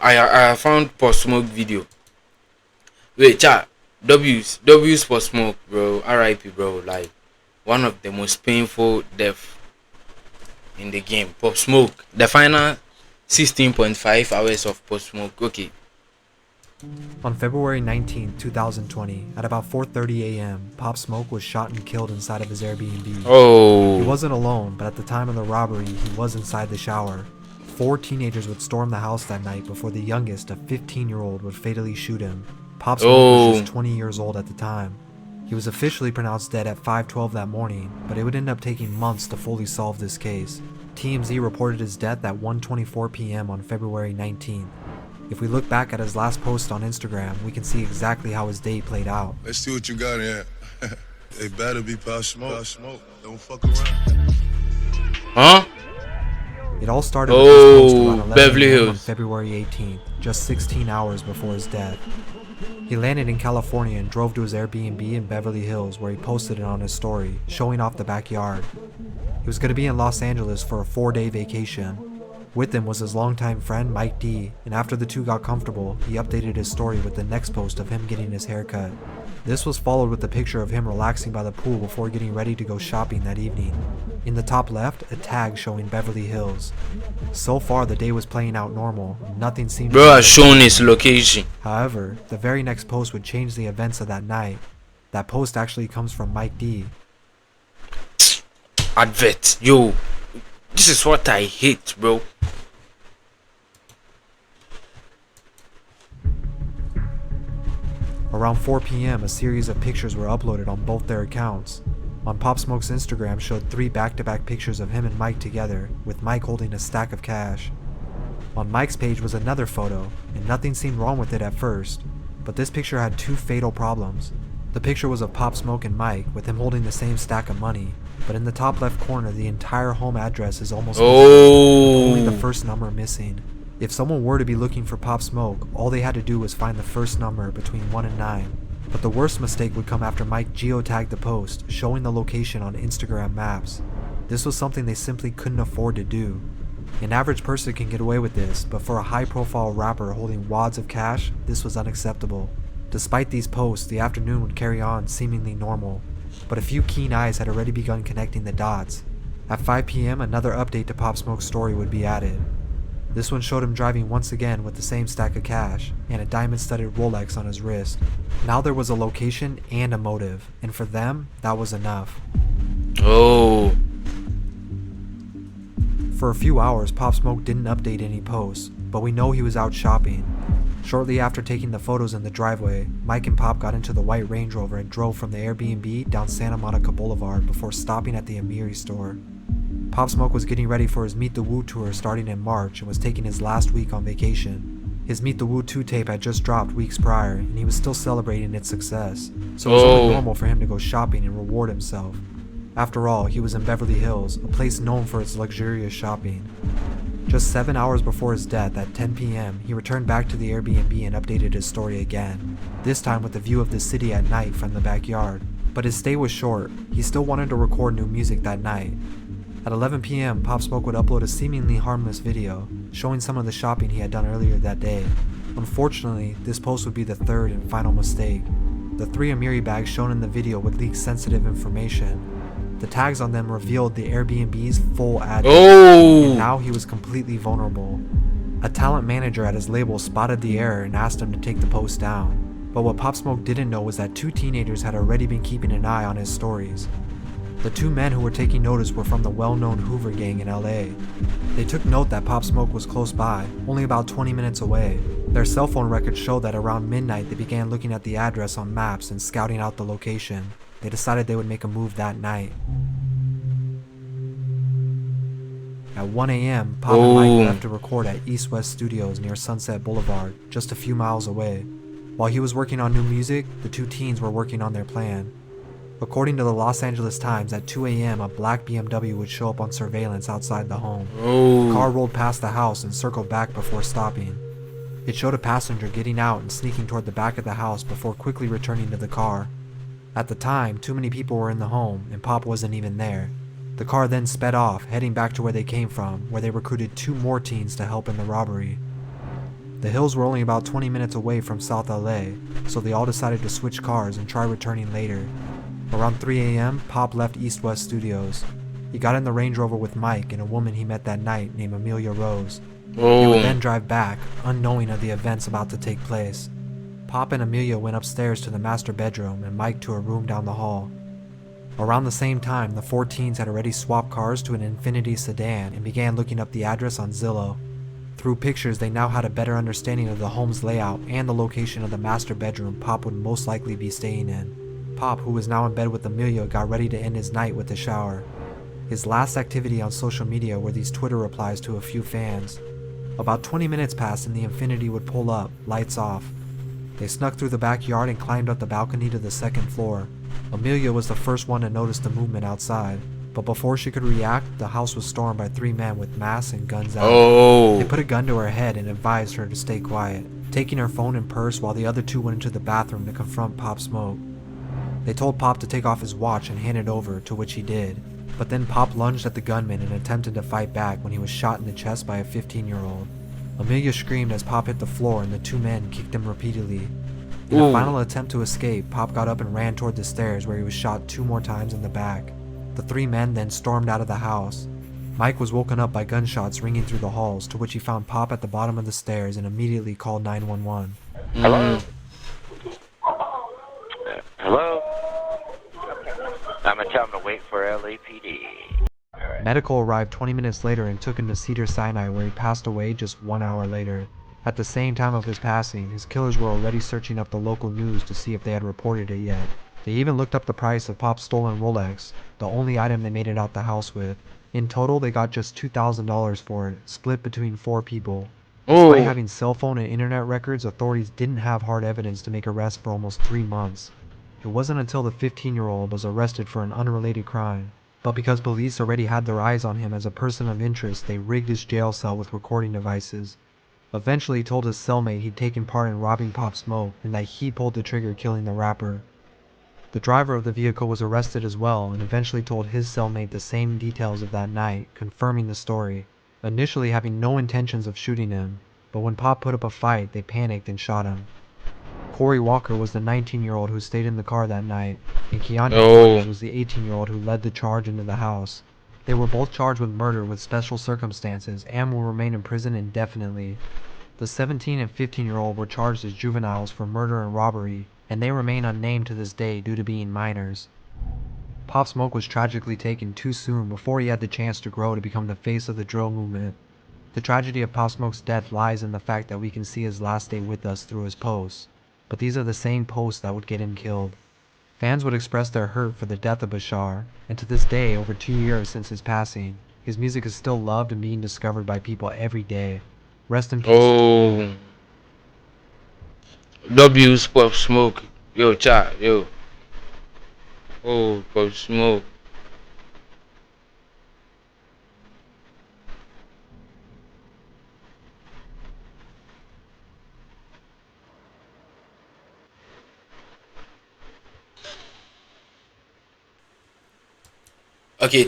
I found Post Smoke video. Wait, chat. W's for Smoke, bro. R.I.P. bro. Like one of the most painful death in the game. Pop Smoke. The final 16.5 hours of Pop Smoke. Okay. On February 19, 2020, at about 4:30 a.m., Pop Smoke was shot and killed inside of his Airbnb. Oh. He wasn't alone, but at the time of the robbery, he was inside the shower. 4 teenagers would storm the house that night before the youngest, a 15-year-old, would fatally shoot him. Pop Smoke was just 20 years old at the time. He was officially pronounced dead at 5:12 that morning, but it would end up taking months to fully solve this case. TMZ reported his death at 1:24 p.m. on February 19th. If we look back at his last post on Instagram, we can see exactly how his day played out. Let's see what you got here. They better be Pop Smoke. Don't fuck around. Huh? It all started with his post around 11 Beverly a.m. on Hills. February 18th, just 16 hours before his death. He landed in California and drove to his Airbnb in Beverly Hills, where he posted it on his story, showing off the backyard. He was going to be in Los Angeles for a 4-day vacation. With him was his longtime friend Mike D, and after the two got comfortable, he updated his story with the next post of him getting his hair cut. This was followed with a picture of him relaxing by the pool before getting ready to go shopping that evening. In the top left, a tag showing Beverly Hills. So far, the day was playing out normal. Nothing seemed Bro has shown his location. However, the very next post would change the events of that night. That post actually comes from Mike D. Advert. Yo. This is what I hate, bro. Around 4 p.m., a series of pictures were uploaded on both their accounts. On Pop Smoke's Instagram showed 3 back-to-back pictures of him and Mike together, with Mike holding a stack of cash. On Mike's page was another photo, and nothing seemed wrong with it at first, but this picture had 2 fatal problems. The picture was of Pop Smoke and Mike, with him holding the same stack of money, but in the top left corner the entire home address is almost missing, with only the first number missing. If someone were to be looking for Pop Smoke, all they had to do was find the first number between 1 and 9. But the worst mistake would come after Mike geotagged the post, showing the location on Instagram maps. This was something they simply couldn't afford to do. An average person can get away with this, but for a high-profile rapper holding wads of cash, this was unacceptable. Despite these posts, the afternoon would carry on seemingly normal, but a few keen eyes had already begun connecting the dots. At 5 p.m., another update to Pop Smoke's story would be added. This one showed him driving once again with the same stack of cash, and a diamond-studded Rolex on his wrist. Now there was a location and a motive, and for them, that was enough. Oh. For a few hours, Pop Smoke didn't update any posts, but we know he was out shopping. Shortly after taking the photos in the driveway, Mike and Pop got into the white Range Rover and drove from the Airbnb down Santa Monica Boulevard before stopping at the Amiri store. Pop Smoke was getting ready for his Meet the Woo tour starting in March and was taking his last week on vacation. His Meet the Woo 2 tape had just dropped weeks prior, and he was still celebrating its success, so it was only normal for him to go shopping and reward himself. After all, he was in Beverly Hills, a place known for its luxurious shopping. Just 7 hours before his death, at 10 p.m., he returned back to the Airbnb and updated his story again, this time with the view of the city at night from the backyard. But his stay was short. He still wanted to record new music that night. At 11 p.m., Pop Smoke would upload a seemingly harmless video, showing some of the shopping he had done earlier that day. Unfortunately, this post would be the third and final mistake. The 3 Amiri bags shown in the video would leak sensitive information. The tags on them revealed the Airbnb's full address, and now he was completely vulnerable. A talent manager at his label spotted the error and asked him to take the post down. But what Pop Smoke didn't know was that 2 teenagers had already been keeping an eye on his stories. The 2 men who were taking notice were from the well-known Hoover gang in LA. They took note that Pop Smoke was close by, only about 20 minutes away. Their cell phone records showed that around midnight they began looking at the address on maps and scouting out the location. They decided they would make a move that night. At 1 a.m., Pop and Mike left to record at East West Studios near Sunset Boulevard, just a few miles away. While he was working on new music, the 2 teens were working on their plan. According to the Los Angeles Times, at 2 a.m., a black BMW would show up on surveillance outside the home. The car rolled past the house and circled back before stopping. It showed a passenger getting out and sneaking toward the back of the house before quickly returning to the car. At the time, too many people were in the home, and Pop wasn't even there. The car then sped off, heading back to where they came from, where they recruited 2 more teens to help in the robbery. The hills were only about 20 minutes away from South LA, so they all decided to switch cars and try returning later. Around 3 a.m., Pop left East West Studios. He got in the Range Rover with Mike and a woman he met that night named Amelia Rose. They would then drive back, unknowing of the events about to take place. Pop and Amelia went upstairs to the master bedroom and Mike to a room down the hall. Around the same time, the four teens had already swapped cars to an Infiniti sedan and began looking up the address on Zillow. Through pictures, they now had a better understanding of the home's layout and the location of the master bedroom Pop would most likely be staying in. Pop, who was now in bed with Amelia, got ready to end his night with a shower. His last activity on social media were these Twitter replies to a few fans. About 20 minutes passed and the Infiniti would pull up, lights off. They snuck through the backyard and climbed up the balcony to the second floor. Amelia was the first one to notice the movement outside, but before she could react, the house was stormed by three men with masks and guns out. They put a gun to her head and advised her to stay quiet, taking her phone and purse while the other two went into the bathroom to confront Pop Smoke. They told Pop to take off his watch and hand it over, to which he did. But then Pop lunged at the gunman and attempted to fight back when he was shot in the chest by a 15-year-old. Amelia screamed as Pop hit the floor and the two men kicked him repeatedly. In a final attempt to escape, Pop got up and ran toward the stairs where he was shot 2 more times in the back. The three men then stormed out of the house. Mike was woken up by gunshots ringing through the halls, to which he found Pop at the bottom of the stairs and immediately called 911. Hello? Hello? I'm gonna tell him to wait for LAPD. Medical arrived 20 minutes later and took him to Cedars-Sinai, where he passed away just 1 hour later. At the same time of his passing, his killers were already searching up the local news to see if they had reported it yet. They even looked up the price of Pop's stolen Rolex, the only item they made it out the house with. In total, they got just $2,000 for it, split between 4 people. Despite having cell phone and internet records, authorities didn't have hard evidence to make arrests for almost 3 months. It wasn't until the 15-year-old was arrested for an unrelated crime. But because police already had their eyes on him as a person of interest, they rigged his jail cell with recording devices. Eventually, he told his cellmate he'd taken part in robbing Pop Smoke and that he pulled the trigger killing the rapper. The driver of the vehicle was arrested as well and eventually told his cellmate the same details of that night, confirming the story. Initially having no intentions of shooting him, but when Pop put up a fight, they panicked and shot him. Corey Walker was the 19-year-old who stayed in the car that night, and Keandrick Williams was the 18-year-old who led the charge into the house. They were both charged with murder with special circumstances and will remain in prison indefinitely. The 17 and 15-year-old were charged as juveniles for murder and robbery, and they remain unnamed to this day due to being minors. Pop Smoke was tragically taken too soon before he had the chance to grow to become the face of the drill movement. The tragedy of Pop Smoke's death lies in the fact that we can see his last day with us through his posts. But these are the same posts that would get him killed. Fans would express their hurt for the death of Bashar, and to this day, over 2 years since his passing, his music is still loved and being discovered by people every day. Rest in peace. W's Pop Smoke. Yo, chat, yo. Pop Smoke. Okay,